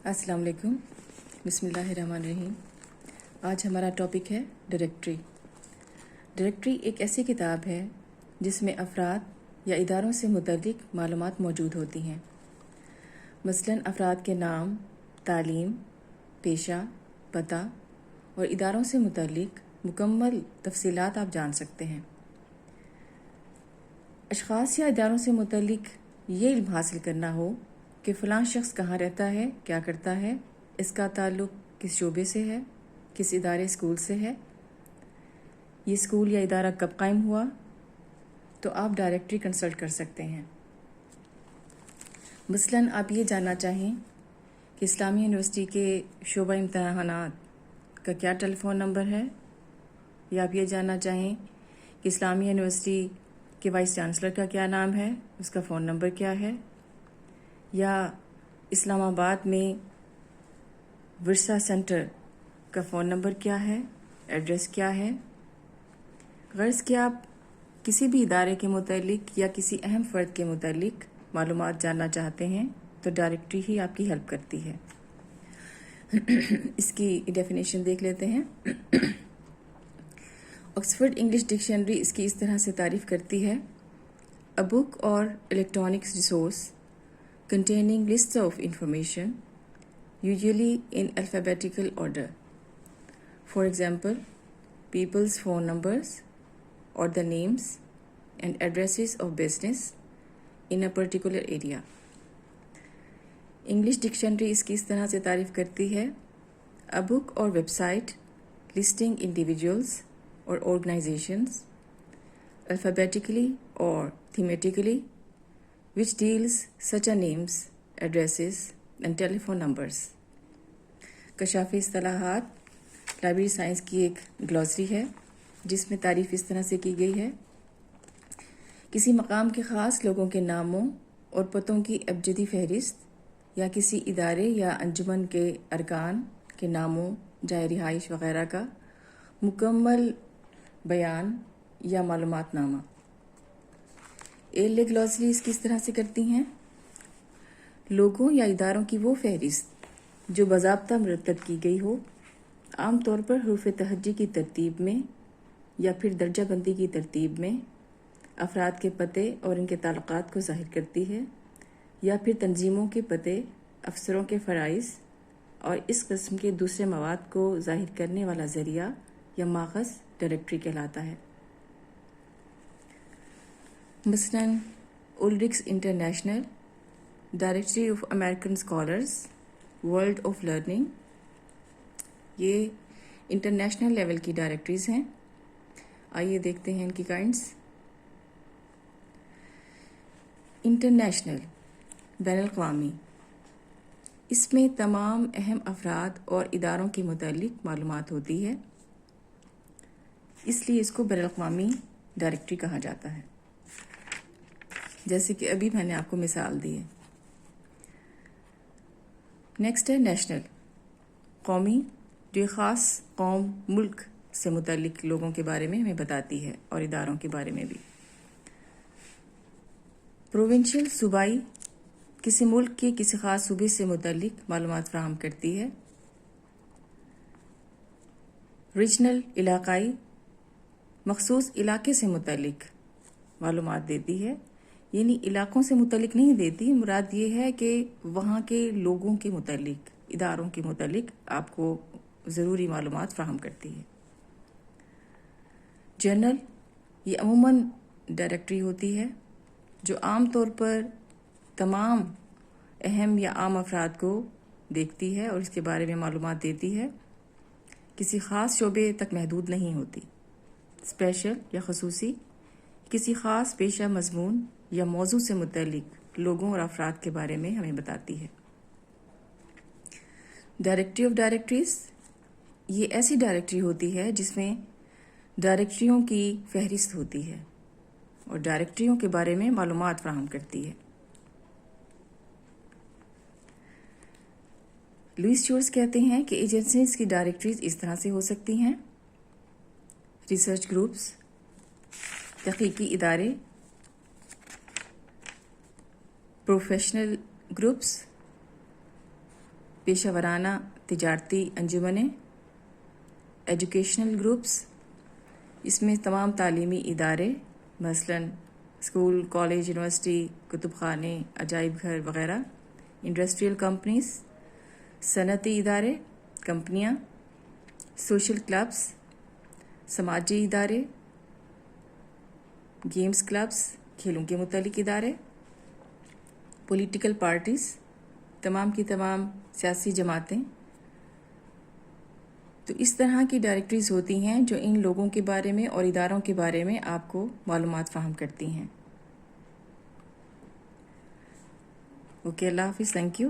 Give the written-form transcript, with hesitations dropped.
السلام علیکم. بسم اللہ الرحمن الرحیم. آج ہمارا ٹاپک ہے ڈائریکٹری. ڈائریکٹری ایک ایسی کتاب ہے جس میں افراد یا اداروں سے متعلق معلومات موجود ہوتی ہیں. مثلاً افراد کے نام، تعلیم، پیشہ، پتہ اور اداروں سے متعلق مکمل تفصیلات آپ جان سکتے ہیں. اشخاص یا اداروں سے متعلق یہ علم حاصل کرنا ہو کہ فلاں شخص کہاں رہتا ہے، کیا کرتا ہے، اس کا تعلق کس شعبے سے ہے، کس ادارے اسکول سے ہے، یہ اسکول یا ادارہ کب قائم ہوا، تو آپ ڈائریکٹری کنسلٹ کر سکتے ہیں. مثلاً آپ یہ جاننا چاہیں کہ اسلامی یونیورسٹی کے شعبہ امتحانات کا کیا ٹیلی فون نمبر ہے، یا آپ یہ جاننا چاہیں کہ اسلامی یونیورسٹی کے وائس چانسلر کا کیا نام ہے، اس کا فون نمبر کیا ہے، یا اسلام آباد میں ورثہ سینٹر کا فون نمبر کیا ہے، ایڈریس کیا ہے. غرض کہ آپ کسی بھی ادارے کے متعلق یا کسی اہم فرد کے متعلق معلومات جاننا چاہتے ہیں تو ڈائریکٹری ہی آپ کی ہیلپ کرتی ہے. اس کی ڈیفینیشن دیکھ لیتے ہیں. آکسفورڈ انگلش ڈکشنری اس کی اس طرح سے تعریف کرتی ہے: اے بک اور electronics resource containing lists of information, usually in alphabetical order. For example, people's phone numbers or the names and addresses of business in a particular area. English dictionary اس کی اس طرح سے تعریف کرتی ہے: a book or website listing individuals or organizations alphabetically or thematically which deals such as names, addresses and telephone numbers. کشافی اصطلاحات library science کی ایک گلوسری ہے جس میں تعریف اس طرح سے کی گئی ہے: کسی مقام کے خاص لوگوں کے ناموں اور پتوں کی ابجدی فہرست، یا کسی ادارے یا انجمن کے ارکان کے ناموں، جائے رہائش وغیرہ کا مکمل بیان یا معلومات نامہ. ایل گلوسری اس کی اس طرح سے کرتی ہیں: لوگوں یا اداروں کی وہ فہرست جو باضابطہ مرتب کی گئی ہو، عام طور پر حروف تہجی کی ترتیب میں یا پھر درجہ بندی کی ترتیب میں، افراد کے پتے اور ان کے تعلقات کو ظاہر کرتی ہے، یا پھر تنظیموں کے پتے، افسروں کے فرائض اور اس قسم کے دوسرے مواد کو ظاہر کرنے والا ذریعہ یا ماخذ ڈائریکٹری کہلاتا ہے. مثلاً Ulrich's international, directory of American scholars, world of learning, یہ انٹرنیشنل لیول کی ڈائریکٹریز ہیں. آئیے دیکھتے ہیں ان کی کائنڈس. انٹرنیشنل، بین الاقوامی، اس میں تمام اہم افراد اور اداروں کے متعلق معلومات ہوتی ہے، اس لیے اس کو بین الاقوامی ڈائریکٹری کہا جاتا ہے. جیسے کہ ابھی میں نے آپ کو مثال دی ہے. نیکسٹ ہے نیشنل، قومی، جو ایک خاص قوم، ملک سے متعلق لوگوں کے بارے میں ہمیں بتاتی ہے اور اداروں کے بارے میں بھی. پروونشل، صوبائی، کسی ملک کے کسی خاص صوبے سے متعلق معلومات فراہم کرتی ہے. ریجنل، علاقائی، مخصوص علاقے سے متعلق معلومات دیتی ہے، یعنی علاقوں سے متعلق نہیں دیتی، مراد یہ ہے کہ وہاں کے لوگوں کے متعلق، اداروں کے متعلق آپ کو ضروری معلومات فراہم کرتی ہے. جنرل، یہ عموماً ڈائریکٹری ہوتی ہے جو عام طور پر تمام اہم یا عام افراد کو دیکھتی ہے اور اس کے بارے میں معلومات دیتی ہے، کسی خاص شعبے تک محدود نہیں ہوتی. اسپیشل یا خصوصی، کسی خاص پیشہ، مضمون یا موضوع سے متعلق لوگوں اور افراد کے بارے میں ہمیں بتاتی ہے. ڈائریکٹری آف ڈائریکٹریز، یہ ایسی ڈائریکٹری ہوتی ہے جس میں ڈائریکٹریوں کی فہرست ہوتی ہے اور ڈائریکٹریوں کے بارے میں معلومات فراہم کرتی ہے. لوئس جورج کہتے ہیں کہ ایجنسیز کی ڈائریکٹریز اس طرح سے ہو سکتی ہیں: ریسرچ گروپس، تحقیقی ادارے، پروفیشنل گروپس، پیشہ ورانہ تجارتی انجمنیں، ایجوکیشنل گروپس، اس میں تمام تعلیمی ادارے مثلاً اسکول، کالج، یونیورسٹی، کتب خانے، عجائب گھر وغیرہ، انڈسٹریل کمپنیز، صنعتی ادارے، کمپنیاں، سوشل کلبس، سماجی ادارے، گیمز کلبس، کھیلوں کے متعلق ادارے، پولیٹیکل پارٹیز، تمام کی تمام سیاسی جماعتیں. تو اس طرح کی ڈائریکٹریز ہوتی ہیں جو ان لوگوں کے بارے میں اور اداروں کے بارے میں آپ کو معلومات فراہم کرتی ہیں. اوکے، اللہ حافظ، تھینک یو.